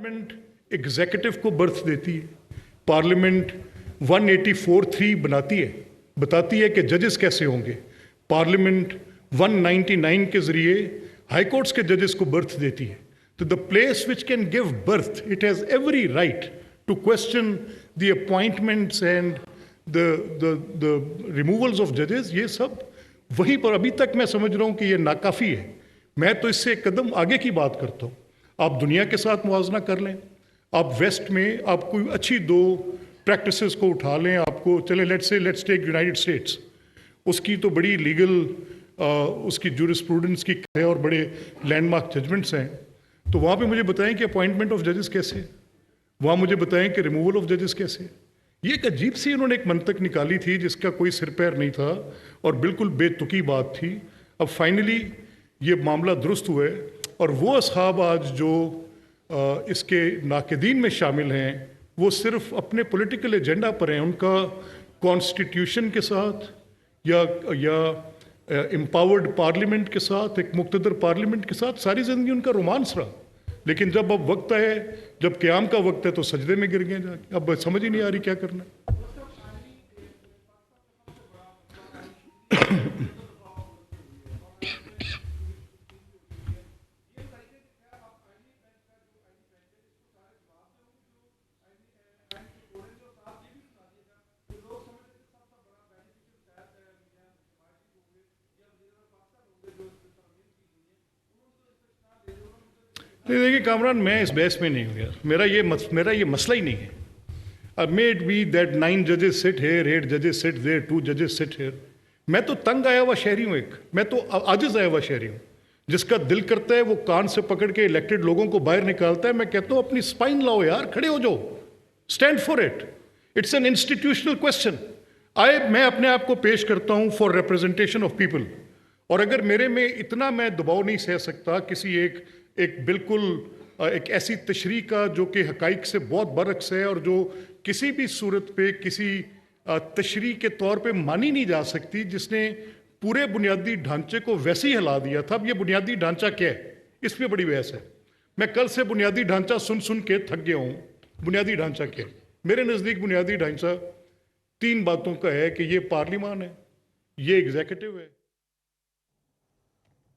Parliament executive को birth देती है, पार्लियामेंट 184(3) बनाती है, बताती है कि जजेस कैसे होंगे, पार्लियामेंट 199 के जरिए हाई कोर्ट्स के जजेस को बर्थ देती है। तो the place which can give birth, it has every right to question the appointments and the removals of जजेस। ये सब वहीं पर अभी तक मैं समझ रहा हूँ कि ये नाकाफ़ी है। मैं तो इससे एक कदम आगे की बात करता हूँ। आप दुनिया के साथ मुआवजा कर लें, आप वेस्ट में आप कोई अच्छी 2 प्रैक्टिसेस को उठा लें, आपको चले लेट्स टेक यूनाइटेड स्टेट्स, उसकी तो बड़ी लीगल उसकी जूरिस्प्रूडेंस की है और बड़े लैंडमार्क जजमेंट्स हैं। तो वहाँ पे मुझे बताएं कि अपॉइंटमेंट ऑफ जजेस कैसे, वहाँ मुझे बताएं कि रिमूवल ऑफ जजेस कैसे। ये एक अजीब सी उन्होंने एक मंतक निकाली थी जिसका कोई सिर पैर नहीं था और बिल्कुल बेतुकी बात थी। अब फाइनली ये मामला दुरुस्त हुआ है और वो असहाब आज जो इसके नाक़दीन में शामिल हैं वो सिर्फ अपने पॉलिटिकल एजेंडा पर हैं। उनका कॉन्स्टिट्यूशन के साथ या एम्पावर्ड पार्लियामेंट के साथ, एक मुक़्तदर पार्लियामेंट के साथ सारी ज़िंदगी उनका रोमांस रहा। लेकिन जब अब वक्त है, जब क़याम का वक्त है तो सजदे में गिर गए जाके। अब समझ ही नहीं आ रही क्या करना। नहीं देखिए कामरान, मैं इस बहस में नहीं हूँ यार। मेरा ये मसला ही नहीं है। अब मे इट बी दैट 9 जजेस सिट हेयर, 8 जजेस सिट देयर, 2 जजेस सिट हेयर। मैं तो तंग आया हुआ शहरी हूँ, मैं तो आजिज आया हुआ शहरी हूँ। जिसका दिल करता है वो कान से पकड़ के इलेक्टेड लोगों को बाहर निकालता है। मैं कहता हूँ अपनी स्पाइन लाओ यार, खड़े हो जाओ, stand for it. It's an institutional question. मैं अपने आप को पेश करता हूँ फॉर रिप्रेजेंटेशन ऑफ पीपल, और अगर मेरे में इतना मैं दबाव नहीं सह सकता किसी एक बिल्कुल एक ऐसी तशरीह का जो कि हकाइक से बहुत बरअक्स है और जो किसी भी सूरत पे किसी तशरीह के तौर पे मानी नहीं जा सकती, जिसने पूरे बुनियादी ढांचे को वैसे ही हिला दिया था। अब ये बुनियादी ढांचा क्या है, इस पर बड़ी बहस है। मैं कल से बुनियादी ढांचा सुन सुन के थक गया हूँ। बुनियादी ढांचा क्या है? मेरे नज़दीक बुनियादी ढांचा 3 बातों का है कि ये पार्लियामान है, ये एग्जीक्यूटिव है